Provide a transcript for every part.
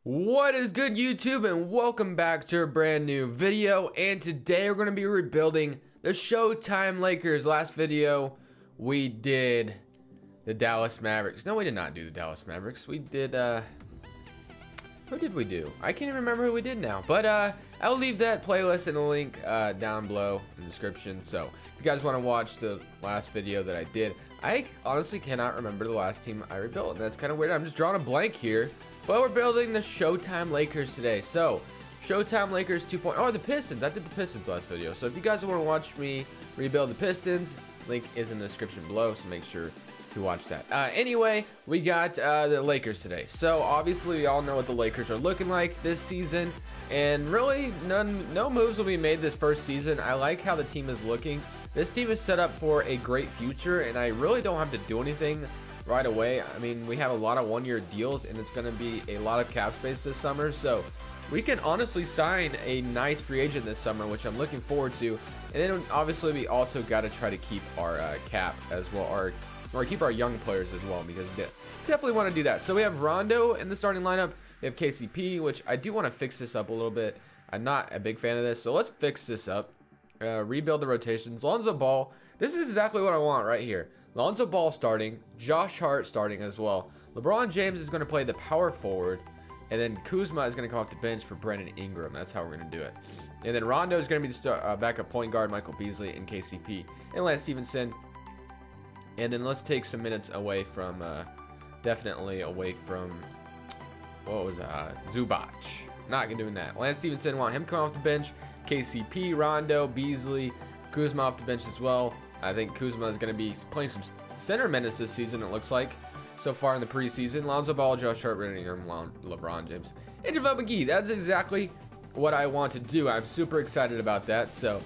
What is good, YouTube, and welcome back to a brand new video. And today we're going to be rebuilding the Showtime Lakers. Last video we did the Dallas Mavericks. No, we did not do the Dallas Mavericks. We did who did we do? I can't even remember who we did now. But I'll leave that playlist in the link down below in the description. So if you guys want to watch the last video that I did, I honestly cannot remember the last team I rebuilt, and that's kind of weird. I'm just drawing a blank here. But we're building the Showtime Lakers today. So, Showtime Lakers 2.0. Oh, the Pistons. I did the Pistons last video. So, if you guys want to watch me rebuild the Pistons, link is in the description below. So, make sure to watch that. Anyway, we got the Lakers today. So, obviously, we all know what the Lakers are looking like this season. And really, no moves will be made this first season. I like how the team is looking. This team is set up for a great future. And I really don't have to do anything right away. I mean, we have a lot of one-year deals, and it's going to be a lot of cap space this summer, so we can honestly sign a nice free agent this summer, which I'm looking forward to. And then obviously we also got to try to keep our cap as well, or keep our young players as well, because we definitely want to do that. So we have Rondo in the starting lineup. We have KCP, which I do want to fix this up a little bit. I'm not a big fan of this, so let's fix this up. Rebuild the rotations. Lonzo Ball. This is exactly what I want right here. Lonzo Ball starting, Josh Hart starting as well. LeBron James is going to play the power forward, and then Kuzma is going to come off the bench for Brandon Ingram. That's how we're going to do it. And then Rondo is going to be the backup point guard, Michael Beasley, and KCP, and Lance Stevenson. And then let's take some minutes away from, definitely away from, what was Zubac. Not going to do that. Lance Stevenson, want him to come off the bench. KCP, Rondo, Beasley, Kuzma off the bench as well. I think Kuzma is going to be playing some center minutes this season, it looks like, so far in the preseason. Lonzo Ball, Josh Hart, Brandon Ingram, LeBron James, and JaVale McGee. That's exactly what I want to do. I'm super excited about that. So,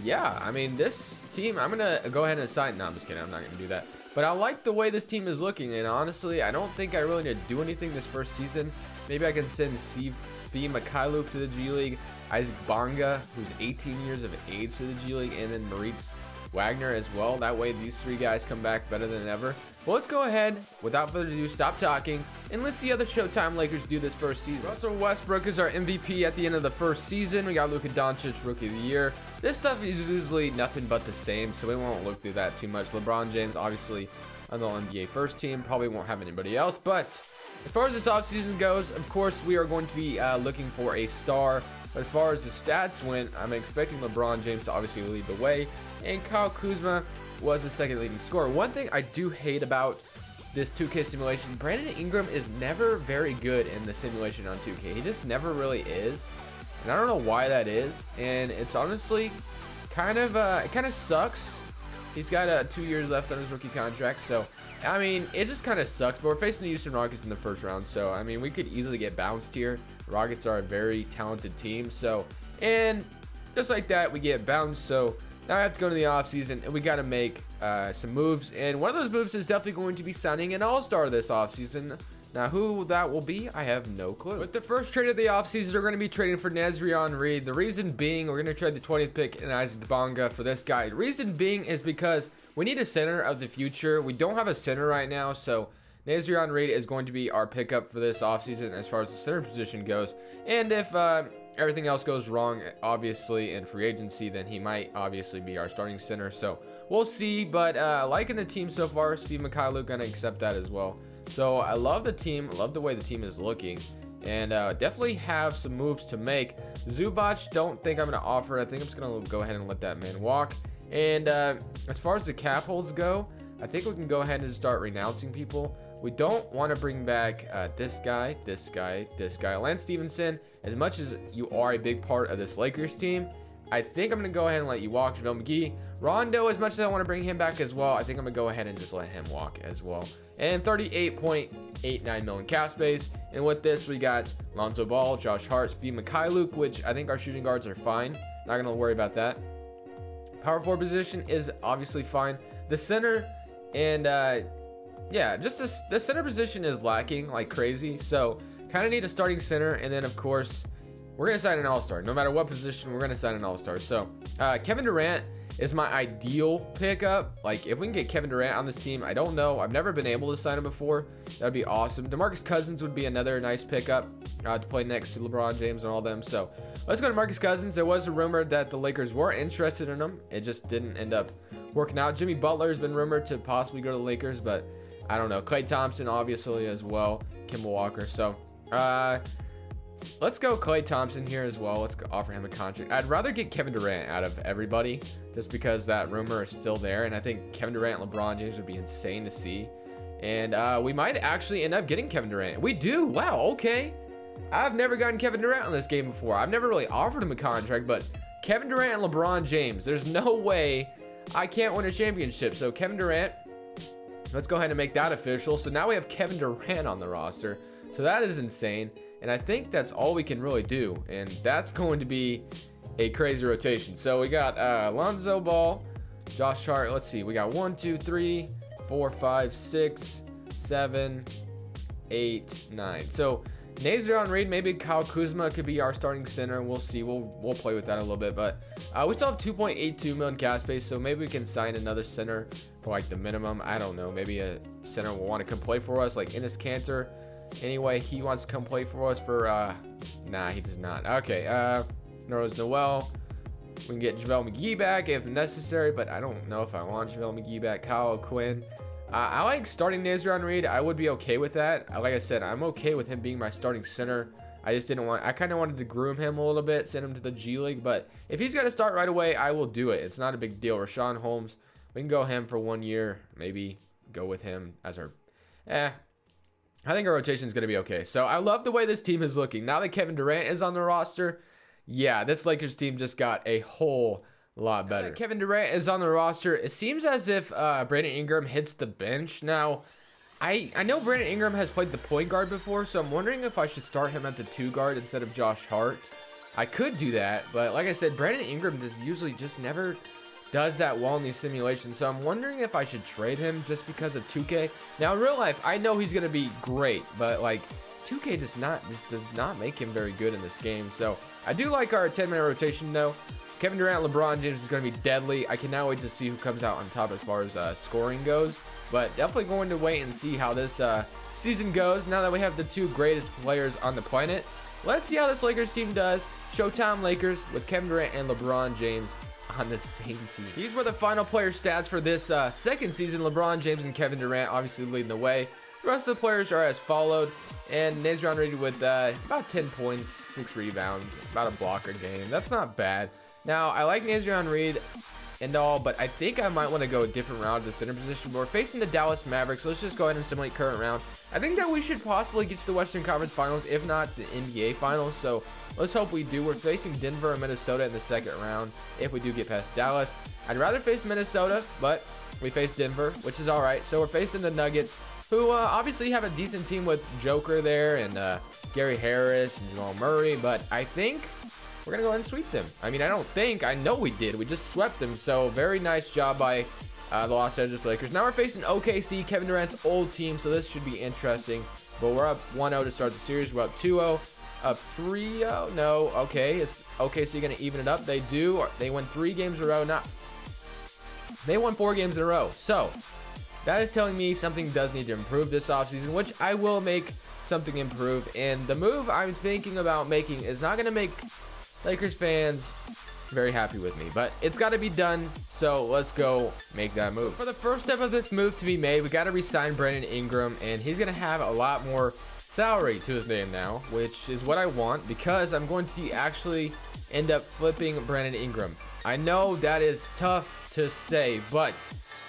yeah, I mean, this team, I'm going to go ahead and assign. No, I'm just kidding. I'm not going to do that. But I like the way this team is looking, and honestly, I don't think I really need to do anything this first season. Maybe I can send Svi Mykhailiuk to the G League, Isaac Bonga, who's 18 years of age, to the G League, and then Moritz Wagner as well. That way these three guys come back better than ever. Well, let's go ahead, without further ado, stop talking, and let's see how the Showtime Lakers do this first season. Russell Westbrook is our MVP at the end of the first season. We got Luka Doncic, Rookie of the Year. This stuff is usually nothing but the same, so we won't look through that too much. LeBron James, obviously, on the NBA first team. Probably won't have anybody else, but as far as this offseason goes, of course, we are going to be looking for a star. But as far as the stats went, I'm expecting LeBron James to obviously lead the way, and Kyle Kuzma was the second leading scorer. One thing I do hate about this 2K simulation, Brandon Ingram is never very good in the simulation on 2K. He just never really is, and I don't know why that is. And it's honestly kind of it kind of sucks. He's got 2 years left on his rookie contract, so I mean, it just kind of sucks. But we're facing the Houston Rockets in the first round, so I mean, we could easily get bounced here. Rockets are a very talented team, so, and just like that, we get bounced. So now I have to go to the offseason, and we got to make some moves. And one of those moves is definitely going to be signing an all-star this offseason. Now, who that will be, I have no clue. But the first trade of the offseason, we're going to be trading for Nazrion Reed. The reason being, we're going to trade the 20th pick and Isaac Bonga for this guy. The reason being is because we need a center of the future. We don't have a center right now, so Nazrion Reed is going to be our pickup for this offseason as far as the center position goes. And if everything else goes wrong, obviously, in free agency, then he might obviously be our starting center. So we'll see, but liking the team so far. Svi Mykhailiuk going to accept that as well. So I love the team, love the way the team is looking, and definitely have some moves to make. Zubac, don't think I'm going to offer it. I think I'm just going to go ahead and let that man walk. And as far as the cap holds go, I think we can go ahead and start renouncing people. We don't want to bring back this guy, this guy, this guy. Lance Stevenson, as much as you are a big part of this Lakers team, I think I'm going to go ahead and let you walk. JaVale McGee. Rondo, as much as I want to bring him back as well, I think I'm going to go ahead and just let him walk as well. And 38.89 million cap space. And with this, we got Lonzo Ball, Josh Hart, Svi Mykhailiuk, which I think our shooting guards are fine. Not going to worry about that. Power forward position is obviously fine. The center and, yeah, just the center position is lacking like crazy. So, kind of need a starting center. And then, of course, we're going to sign an all-star. No matter what position, we're going to sign an all-star. So, Kevin Durant is my ideal pickup. Like, if we can get Kevin Durant on this team, I don't know. I've never been able to sign him before. That'd be awesome. DeMarcus Cousins would be another nice pickup to play next to LeBron James and all them. So let's go to Marcus Cousins. There was a rumor that the Lakers were interested in him. It just didn't end up working out. Jimmy Butler has been rumored to possibly go to the Lakers, but I don't know. Klay Thompson, obviously, as well. Kemba Walker. So, let's go Klay Thompson here as well. Let's offer him a contract. I'd rather get Kevin Durant out of everybody just because that rumor is still there. And I think Kevin Durant and LeBron James would be insane to see. And we might actually end up getting Kevin Durant. We do. Wow, okay. I've never gotten Kevin Durant on this game before. I've never really offered him a contract, but Kevin Durant and LeBron James, there's no way I can't win a championship. So Kevin Durant, let's go ahead and make that official. So now we have Kevin Durant on the roster. So that is insane. And I think that's all we can really do. And that's going to be a crazy rotation. So we got Lonzo Ball, Josh Hart. Let's see. We got 1, 2, 3, 4, 5, 6, 7, 8, 9. So Nazarian Reed, maybe Kyle Kuzma could be our starting center. We'll see. We'll play with that a little bit. But we still have 2.82 million cap space. So maybe we can sign another center for like the minimum. I don't know. Maybe a center will want to come play for us, like Enes Kanter. Anyway, he wants to come play for us for nah, he does not. Okay, Nerlens Noel. We can get JaVale McGee back if necessary, but I don't know if I want JaVale McGee back. Kyle Quinn. I like starting Nazarian Reed. I would be okay with that. Like I said, I'm okay with him being my starting center. I just didn't want, I kind of wanted to groom him a little bit, send him to the G League, but if he's got to start right away, I will do it. It's not a big deal. Rashawn Holmes, we can go him for 1 year, maybe go with him as our, I think our rotation is going to be okay. So I love the way this team is looking. Now that Kevin Durant is on the roster, yeah, this Lakers team just got a whole lot better. Kevin Durant is on the roster. It seems as if Brandon Ingram hits the bench. Now, I know Brandon Ingram has played the point guard before, so I'm wondering if I should start him at the 2 guard instead of Josh Hart. I could do that, but like I said, Brandon Ingram usually just never does that well in these simulations, so I'm wondering if I should trade him just because of 2K. Now in real life, I know he's gonna be great, but like 2K does not make him very good in this game. So I do like our 10-man rotation though. Kevin Durant, LeBron James is gonna be deadly. I cannot wait to see who comes out on top as far as scoring goes, but definitely going to wait and see how this season goes. Now that we have the 2 greatest players on the planet, let's see how this Lakers team does. Showtime Lakers with Kevin Durant and LeBron James on the same team. These were the final player stats for this second season. LeBron James and Kevin Durant obviously leading the way. The rest of the players are as followed. And Nazarian Reed with about 10 points, 6 rebounds, about a block a game. That's not bad. Now, I like Nazarian Reed and all, but I think I might want to go a different route to the center position. We're facing the Dallas Mavericks, so let's just go ahead and simulate current round. I think that we should possibly get to the Western Conference Finals, if not the NBA Finals. So let's hope we do. We're facing Denver and Minnesota in the second round if we do get past Dallas. I'd rather face Minnesota, but we face Denver, which is all right. So we're facing the Nuggets, who obviously have a decent team with Joker there and Gary Harris and Jamal Murray, but I think we're going to go ahead and sweep them. I mean, I know we did. We just swept them, so very nice job by the Los Angeles Lakers. Now we're facing OKC, Kevin Durant's old team, so this should be interesting. But we're up 1-0 to start the series. We're up 2-0, up 3-0. No, okay. Is OKC going to even it up? They do. They won 3 games in a row. They won 4 games in a row. So that is telling me something does need to improve this offseason, which I will make something improve. And the move I'm thinking about making is not going to make Lakers fans very happy with me, but it's got to be done, so let's go make that move. For the first step of this move to be made, we got to re-sign Brandon Ingram, and he's going to have a lot more salary to his name now, which is what I want, because I'm going to actually end up flipping Brandon Ingram. I know that is tough to say, but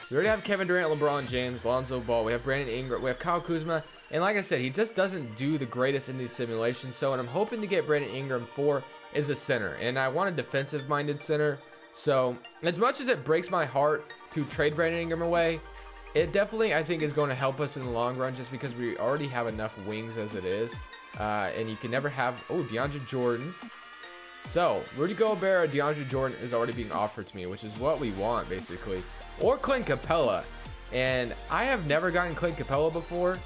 we already have Kevin Durant, LeBron James, Lonzo Ball, we have Brandon Ingram, we have Kyle Kuzma, and like I said, he just doesn't do the greatest in these simulations, so what I'm hoping to get Brandon Ingram for is a center, and I want a defensive-minded center. So as much as it breaks my heart to trade Brandon Ingram away, it definitely, I think, is going to help us in the long run, just because we already have enough wings as it is, and you can never have DeAndre Jordan. So Rudy Gobert or DeAndre Jordan is already being offered to me, which is what we want basically, or Clint Capella, and I have never gotten Clint Capella before.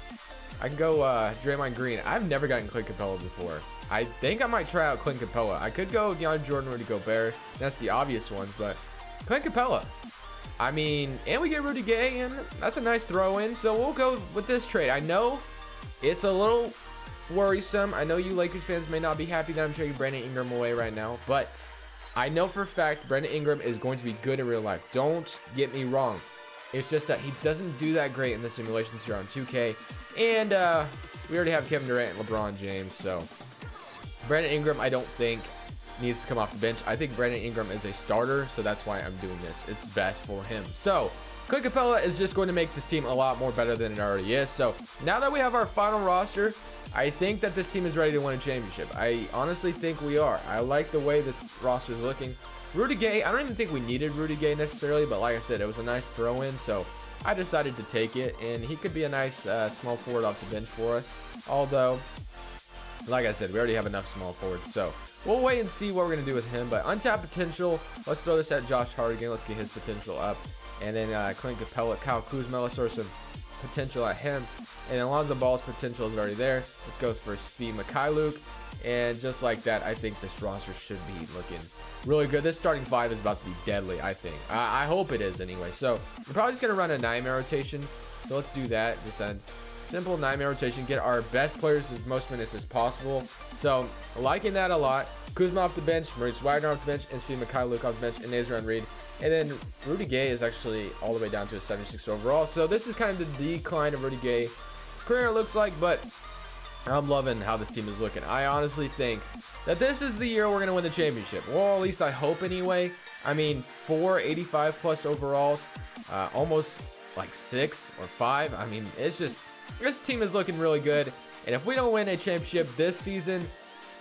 I can go Draymond Green. I've never gotten Clint Capella before. I think I might try out Clint Capella. I could go DeAndre Jordan, Rudy Gobert. That's the obvious ones, but Clint Capella. I mean, and we get Rudy Gay, and that's a nice throw in. So we'll go with this trade. I know it's a little worrisome. I know you Lakers fans may not be happy that I'm trading Brandon Ingram away right now, but I know for a fact Brandon Ingram is going to be good in real life. Don't get me wrong. It's just that he doesn't do that great in the simulations here on 2K. And we already have Kevin Durant and LeBron James. So Brandon Ingram, I don't think needs to come off the bench. I think Brandon Ingram is a starter, so that's why I'm doing this. It's best for him. So Clint Capella is just going to make this team a lot more better than it already is. So now that we have our final roster, I think that this team is ready to win a championship. I honestly think we are. I like the way this roster is looking. Rudy Gay, I don't even think we needed Rudy Gay necessarily, but like I said, it was a nice throw in, so I decided to take it, and he could be a nice small forward off the bench for us. Although, like I said, we already have enough small forwards, so we'll wait and see what we're going to do with him. But untapped potential, let's throw this at Josh Hart again. Let's get his potential up. And then Clint Capella, Kyle Kuzma, let's throw some potential at him. And Alonzo Ball's potential is already there. Let's go for Svi Mikhailuk. And just like that, I think this roster should be looking really good. This starting five is about to be deadly, I think. I hope it is anyway. So we're probably just going to run a 9-man rotation. So let's do that. Just a simple 9-man rotation. Get our best players as most minutes as possible. So liking that a lot. Kuzma off the bench, Maurice Wagner off the bench, and Svi Mikhailuk off the bench, and Nazarian Reed. And then Rudy Gay is actually all the way down to a 76 overall. So this is kind of the decline of Rudy Gay. His career it looks like, but I'm loving how this team is looking. I honestly think that this is the year we're going to win the championship. Well, at least I hope anyway. I mean, 4 85-plus overalls, almost like 6 or 5. I mean, it's just, this team is looking really good. And if we don't win a championship this season,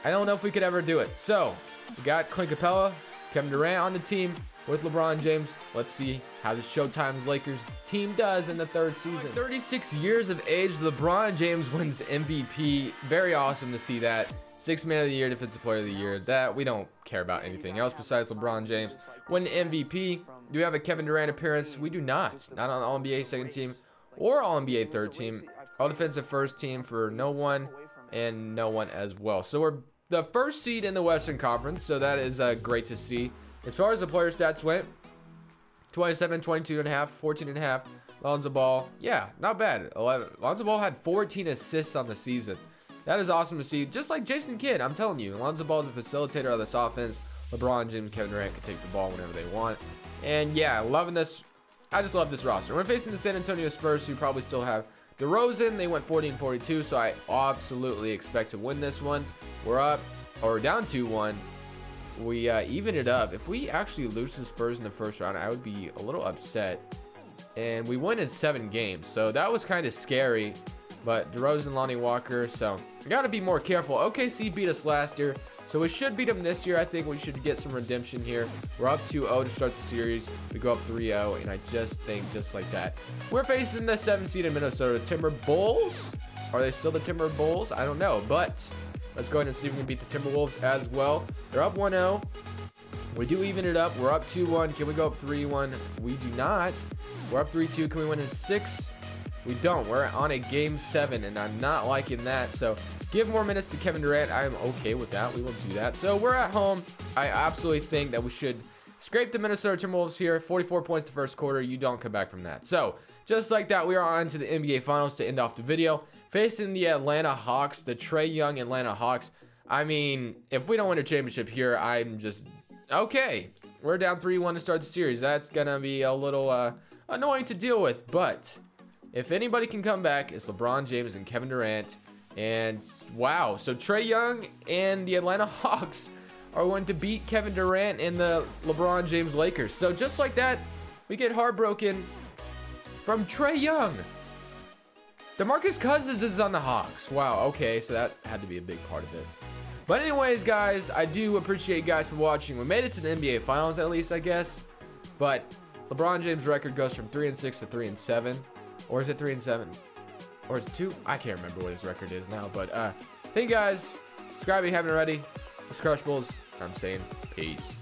I don't know if we could ever do it. So, we got Clint Capella, Kevin Durant on the team with LeBron James. Let's see how the Showtime's Lakers team does in the 3rd season. 36 years of age, LeBron James wins MVP. Very awesome to see that. 6th Man of the Year, Defensive Player of the Year. That we don't care about anything else besides LeBron James win MVP. Do we have a Kevin Durant appearance? We do not. Not on All-NBA 2nd team or All-NBA 3rd team. All-Defensive 1st team for no one and no one as well. So we're the 1st seed in the Western Conference, so that is great to see. As far as the player stats went, 27, 22.5, 14.5. Lonzo Ball, yeah, not bad. 11. Lonzo Ball had 14 assists on the season. That is awesome to see. Just like Jason Kidd, I'm telling you, Lonzo Ball is a facilitator of this offense. LeBron James, Kevin Durant can take the ball whenever they want. And yeah, loving this. I just love this roster. We're facing the San Antonio Spurs, who probably still have DeRozan. They went 40-42, so I absolutely expect to win this one. We're up, or we're down 2-1. We even it up. If we actually lose to the Spurs in the 1st round, I would be a little upset. And we won in 7 games, so that was kind of scary. But DeRozan, Lonnie Walker, so we got to be more careful. OKC beat us last year, so we should beat them this year. I think we should get some redemption here. We're up 2-0 to start the series. We go up 3-0, and I just think just like that. We're facing the 7th seed in Minnesota Timberwolves. Are they still the Timberwolves? I don't know, but let's go ahead and see if we can beat the Timberwolves as well. They're up 1-0. We do even it up. We're up 2-1. Can we go up 3-1? We do not. We're up 3-2. Can we win in 6? We don't. We're on a game 7, and I'm not liking that. So give more minutes to Kevin Durant. I am okay with that. We will do that. So we're at home. I absolutely think that we should scrape the Minnesota Timberwolves here. 44 points the 1st quarter. You don't come back from that. So just like that, we are on to the NBA Finals to end off the video. Facing the Atlanta Hawks, the Trae Young Atlanta Hawks. I mean, if we don't win a championship here, I'm just okay. We're down 3-1 to start the series. That's going to be a little annoying to deal with. But if anybody can come back, it's LeBron James and Kevin Durant. And wow, so Trae Young and the Atlanta Hawks are going to beat Kevin Durant and the LeBron James Lakers. So just like that, we get heartbroken from Trae Young. DeMarcus Cousins is on the Hawks. Wow, okay, so that had to be a big part of it. But anyways, guys, I do appreciate you guys for watching. We made it to the NBA Finals at least, I guess. But LeBron James' record goes from 3-6 to 3-7. Or is it 3-7? Or is it 2? I can't remember what his record is now. But thank you guys. Subscribe if you haven't already. It's Crush Bulls. I'm saying peace.